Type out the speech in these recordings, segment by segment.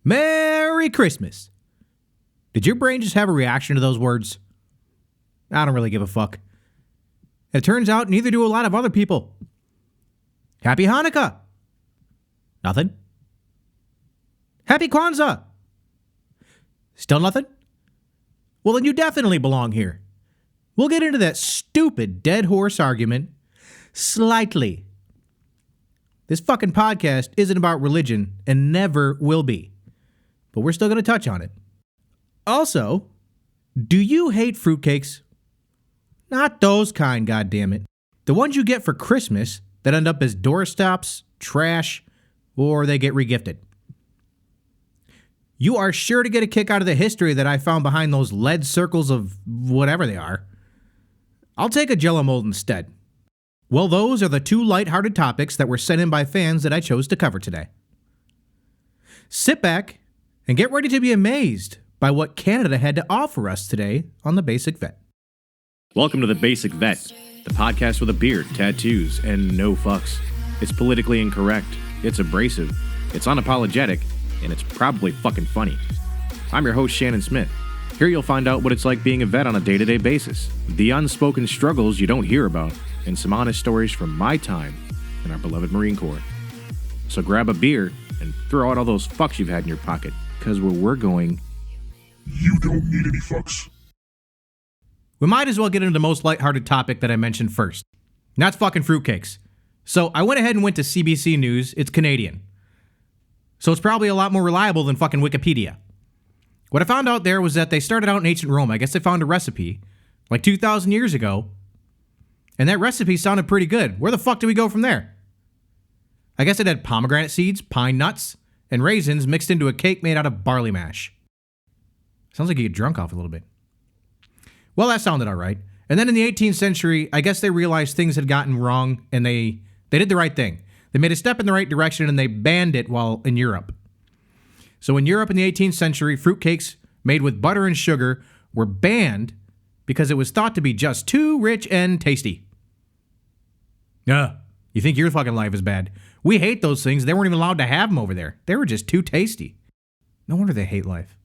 Merry Christmas. Did your brain just have a reaction to those words? I don't really give a fuck. It turns out neither do a lot of other people. Happy Hanukkah. Nothing. Happy Kwanzaa. Still nothing? Well, then you definitely belong here. We'll get into that stupid dead horse argument slightly. This fucking podcast isn't about religion and never will be. But we're still going to touch on it. Also, do you hate fruitcakes? Not those kind, goddammit. The ones you get for Christmas that end up as doorstops, trash, or they get regifted. You are sure to get a kick out of the history that I found behind those lead circles of whatever they are. I'll take a Jell-O mold instead. Well, those are the two lighthearted topics that were sent in by fans that I chose to cover today. Sit back and get ready to be amazed by what Canada had to offer us today on The Basic Vet. Welcome to The Basic Vet, the podcast with a beard, tattoos, and no fucks. It's politically incorrect, it's abrasive, it's unapologetic, and it's probably fucking funny. I'm your host, Shannon Smith. Here you'll find out what it's like being a vet on a day-to-day basis, the unspoken struggles you don't hear about, and some honest stories from my time in our beloved Marine Corps. So grab a beer and throw out all those fucks you've had in your pocket, because where we're going, you don't need any fucks. We might as well get into the most lighthearted topic that I mentioned first. And that's fucking fruitcakes. So I went ahead and went to CBC News. It's Canadian. So it's probably a lot more reliable than fucking Wikipedia. What I found out there was that they started out in ancient Rome. I guess they found a recipe like 2,000 years ago. And that recipe sounded pretty good. Where the fuck do we go from there? I guess it had pomegranate seeds, pine nuts, and raisins mixed into a cake made out of barley mash. Sounds like you get drunk off a little bit. Well, that sounded all right. And then in the 18th century, I guess they realized things had gotten wrong and they did the right thing. They made a step in the right direction and they banned it while in Europe. So in Europe in the 18th century, fruitcakes made with butter and sugar were banned because it was thought to be just too rich and tasty. You think your fucking life is bad. We hate those things. They weren't even allowed to have them over there. They were just too tasty. No wonder they hate life.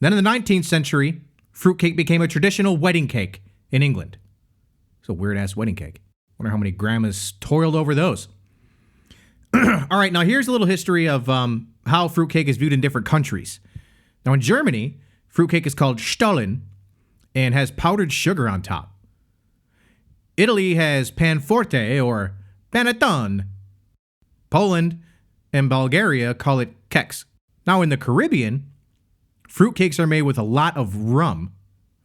Then in the 19th century, fruitcake became a traditional wedding cake in England. It's a weird-ass wedding cake. Wonder how many grandmas toiled over those. All right, now here's a little history of how fruitcake is viewed in different countries. Now in Germany, fruitcake is called Stollen and has powdered sugar on top. Italy has panforte or panettone. Poland and Bulgaria call it keks. Now in the Caribbean, fruitcakes are made with a lot of rum.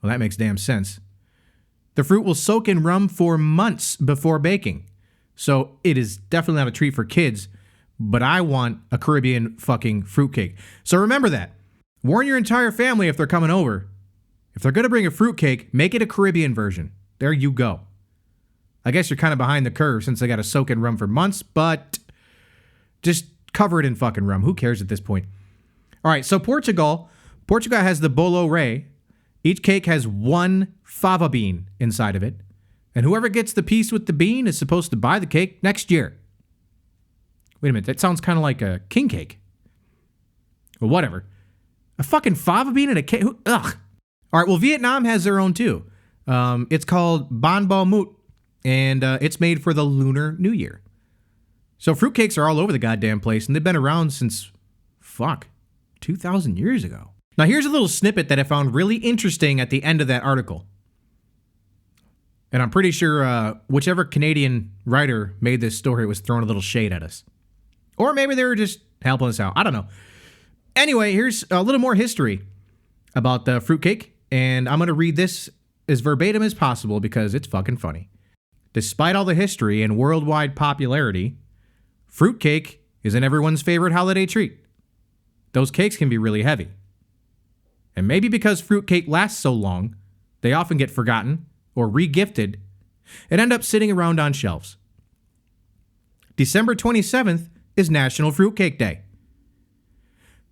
Well, that makes damn sense. The fruit will soak in rum for months before baking. So it is definitely not a treat for kids, but I want a Caribbean fucking fruitcake. So remember that. Warn your entire family if they're coming over. If they're going to bring a fruitcake, make it a Caribbean version. There you go. I guess you're kind of behind the curve since they got to soak in rum for months, but just cover it in fucking rum. Who cares at this point? All right, so Portugal has the bolo rei. Each cake has one fava bean inside of it. And whoever gets the piece with the bean is supposed to buy the cake next year. Wait a minute, that sounds kind of like a king cake. Well, whatever. A fucking fava bean in a cake? Ugh. All right, well, Vietnam has their own too. It's called Bon Bo Moot, and it's made for the Lunar New Year. So fruitcakes are all over the goddamn place, and they've been around since, 2,000 years ago. Now, here's a little snippet that I found really interesting at the end of that article. And I'm pretty sure whichever Canadian writer made this story was throwing a little shade at us. Or maybe they were just helping us out. I don't know. Anyway, here's a little more history about the fruitcake. And I'm going to read this as verbatim as possible because it's fucking funny. Despite all the history and worldwide popularity, fruitcake isn't everyone's favorite holiday treat. Those cakes can be really heavy. And maybe because fruitcake lasts so long, they often get forgotten or re-gifted, and end up sitting around on shelves. December 27th is National Fruitcake Day.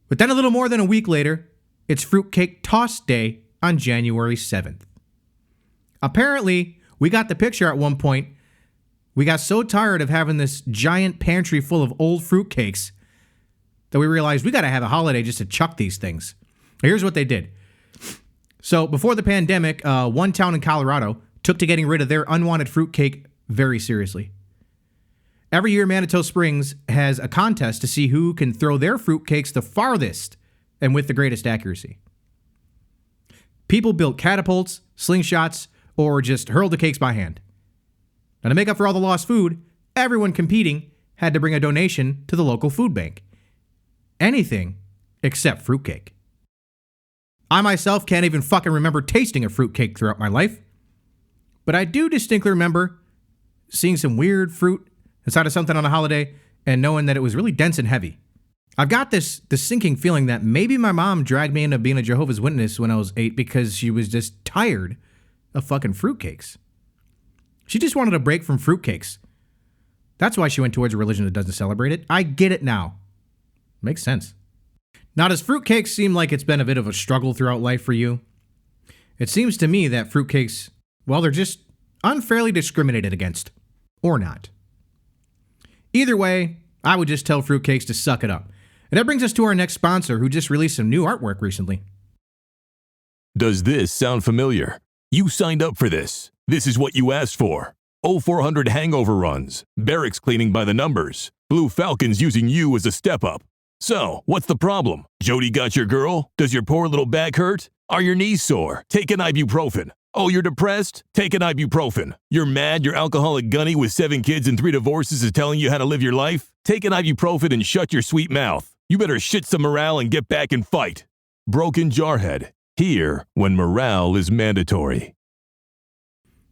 But then a little more than a week later, it's Fruitcake Toss Day on January 7th. Apparently, we got the picture at one point. We got so tired of having this giant pantry full of old fruitcakes that we realized we got to have a holiday just to chuck these things. Here's what they did. So before the pandemic, one town in Colorado took to getting rid of their unwanted fruitcake very seriously. Every year, Manitou Springs has a contest to see who can throw their fruitcakes the farthest and with the greatest accuracy. People built catapults, slingshots, or just hurled the cakes by hand. Now, to make up for all the lost food, everyone competing had to bring a donation to the local food bank. Anything except fruitcake. I myself can't even fucking remember tasting a fruitcake throughout my life, but I do distinctly remember seeing some weird fruit inside of something on a holiday and knowing that it was really dense and heavy. I've got this sinking feeling that maybe my mom dragged me into being a Jehovah's Witness when I was 8 because she was just tired of fucking fruitcakes. She just wanted a break from fruitcakes. That's why she went towards a religion that doesn't celebrate it. I get it now. Makes sense. Now, does fruitcakes seem like it's been a bit of a struggle throughout life for you? It seems to me that fruitcakes, well, they're just unfairly discriminated against. Or not. Either way, I would just tell fruitcakes to suck it up. And that brings us to our next sponsor, who just released some new artwork recently. Does this sound familiar? You signed up for this. This is what you asked for. 0400 hangover runs, barracks cleaning by the numbers, Blue Falcons using you as a step-up. So, what's the problem? Jody got your girl? Does your poor little back hurt? Are your knees sore? Take an ibuprofen. Oh, you're depressed? Take an ibuprofen. You're mad your alcoholic gunny with 7 kids and 3 divorces is telling you how to live your life? Take an ibuprofen and shut your sweet mouth. You better shit some morale and get back and fight. Broken Jarhead. Here when morale is mandatory.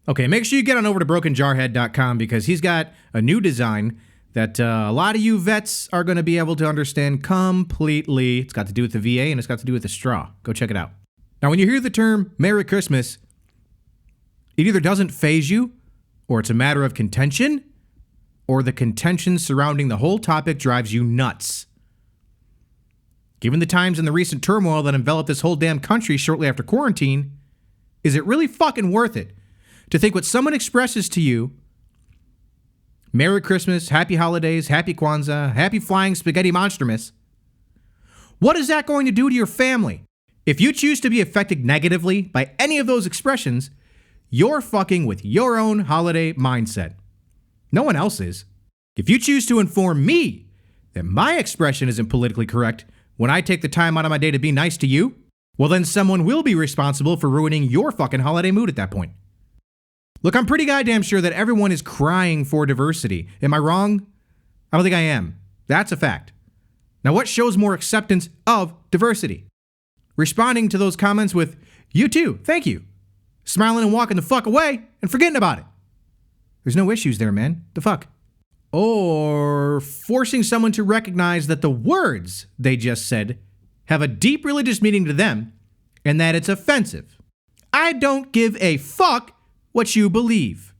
Okay, make sure you get on over to brokenjarhead.com because he's got a new design that a lot of you vets are going to be able to understand completely. It's got to do with the VA and it's got to do with the straw. Go check it out. Now, when you hear the term Merry Christmas, it either doesn't faze you, or it's a matter of contention, or the contention surrounding the whole topic drives you nuts. Given the times and the recent turmoil that enveloped this whole damn country shortly after quarantine, is it really fucking worth it to think what someone expresses to you, Merry Christmas, Happy Holidays, Happy Kwanzaa, Happy Flying Spaghetti Monstermas, what is that going to do to your family? If you choose to be affected negatively by any of those expressions, you're fucking with your own holiday mindset. No one else is. If you choose to inform me that my expression isn't politically correct when I take the time out of my day to be nice to you, well then someone will be responsible for ruining your fucking holiday mood at that point. Look, I'm pretty goddamn sure that everyone is crying for diversity. Am I wrong? I don't think I am. That's a fact. Now, what shows more acceptance of diversity? Responding to those comments with, you too, thank you. Smiling and walking the fuck away and forgetting about it. There's no issues there, man. The fuck? Or forcing someone to recognize that the words they just said have a deep religious meaning to them and that it's offensive. I don't give a fuck what you believe.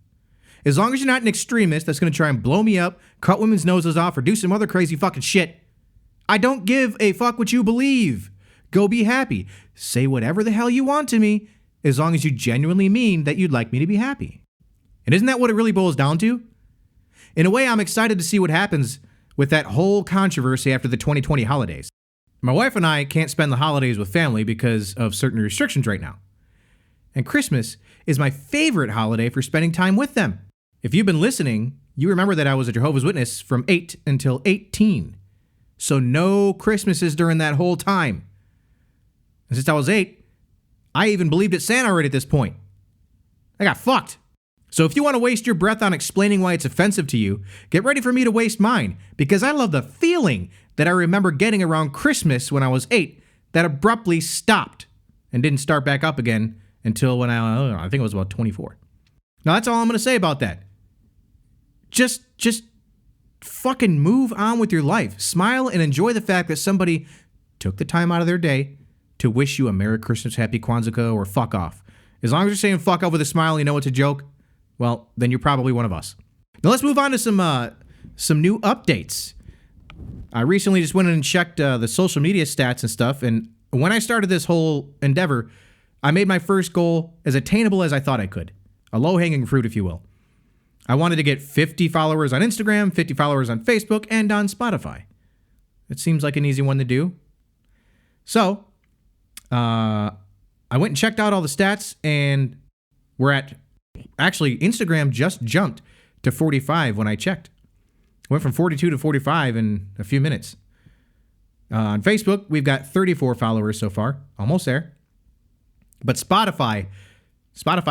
As long as you're not an extremist that's going to try and blow me up, cut women's noses off, or do some other crazy fucking shit, I don't give a fuck what you believe. Go be happy. Say whatever the hell you want to me, as long as you genuinely mean that you'd like me to be happy. And isn't that what it really boils down to? In a way, I'm excited to see what happens with that whole controversy after the 2020 holidays. My wife and I can't spend the holidays with family because of certain restrictions right now. And Christmas is my favorite holiday for spending time with them. If you've been listening, you remember that I was a Jehovah's Witness from 8 until 18. So no Christmases during that whole time. And since I was 8, I even believed at Santa already at this point. I got fucked. So if you want to waste your breath on explaining why it's offensive to you, get ready for me to waste mine, because I love the feeling that I remember getting around Christmas when I was 8 that abruptly stopped and didn't start back up again until when I think it was about 24. Now that's all I'm going to say about that. Just fucking move on with your life. Smile and enjoy the fact that somebody took the time out of their day to wish you a Merry Christmas, Happy Kwanzaa, or fuck off. As long as you're saying fuck off with a smile, you know it's a joke, well, then you're probably one of us. Now let's move on to some new updates. I recently just went in and checked the social media stats and stuff, and when I started this whole endeavor, I made my first goal as attainable as I thought I could. A low-hanging fruit, if you will. I wanted to get 50 followers on Instagram, 50 followers on Facebook, and on Spotify. It seems like an easy one to do. So, I went and checked out all the stats, and Instagram just jumped to 45 when I checked. Went from 42 to 45 in a few minutes. On Facebook, we've got 34 followers so far. Almost there. But Spotify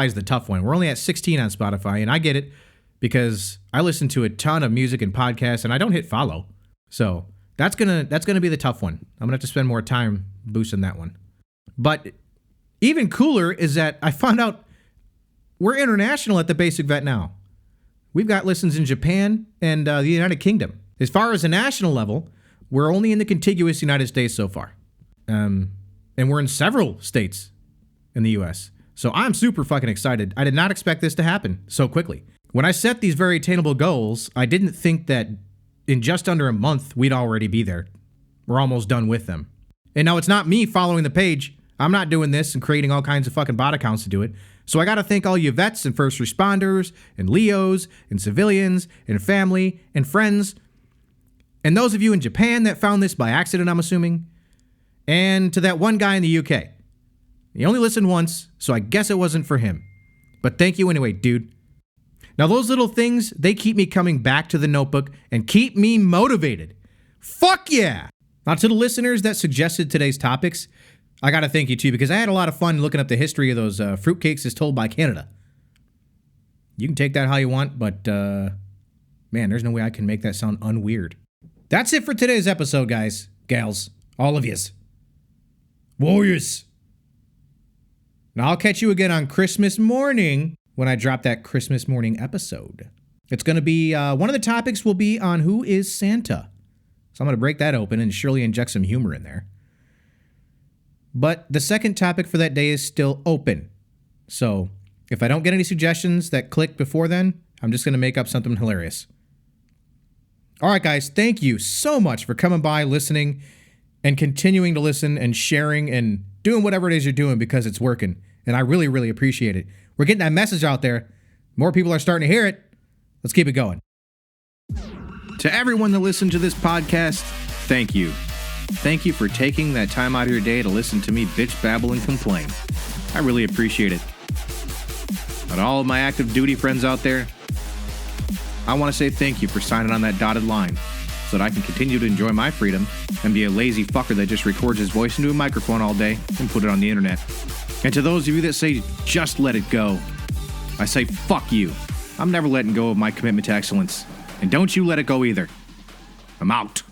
is the tough one. We're only at 16 on Spotify, and I get it because I listen to a ton of music and podcasts, and I don't hit follow. So that's gonna be the tough one. I'm gonna have to spend more time boosting that one. But even cooler is that I found out we're international at the Basic Vet now. We've got listens in Japan and the United Kingdom. As far as the national level, we're only in the contiguous United States so far. And we're in several states in the U.S. So I'm super fucking excited. I did not expect this to happen so quickly. When I set these very attainable goals, I didn't think that in just under a month, we'd already be there. We're almost done with them. And now it's not me following the page. I'm not doing this and creating all kinds of fucking bot accounts to do it. So I got to thank all you vets and first responders and Leos and civilians and family and friends. And those of you in Japan that found this by accident, I'm assuming. And to that one guy in the UK. He only listened once, so I guess it wasn't for him. But thank you anyway, dude. Now those little things, they keep me coming back to the notebook and keep me motivated. Fuck yeah! Now to the listeners that suggested today's topics, I got to thank you too, because I had a lot of fun looking up the history of those Fruitcakes as told by Canada. You can take that how you want, but man, there's no way I can make that sound unweird. That's it for today's episode, guys, gals, all of yous. Warriors. Now I'll catch you again on Christmas morning when I drop that Christmas morning episode. It's going to be, one of the topics will be on who is Santa. So I'm going to break that open and surely inject some humor in there. But the second topic for that day is still open. So if I don't get any suggestions that click before then, I'm just going to make up something hilarious. All right, guys, thank you so much for coming by, listening, and continuing to listen and sharing and doing whatever it is you're doing because it's working. And I really, really appreciate it. We're getting that message out there. More people are starting to hear it. Let's keep it going. To everyone that listened to this podcast, thank you. Thank you for taking that time out of your day to listen to me bitch, babble, and complain. I really appreciate it. And all of my active duty friends out there, I want to say thank you for signing on that dotted line so that I can continue to enjoy my freedom and be a lazy fucker that just records his voice into a microphone all day and put it on the internet. And to those of you that say, just let it go, I say, fuck you. I'm never letting go of my commitment to excellence. And don't you let it go either. I'm out.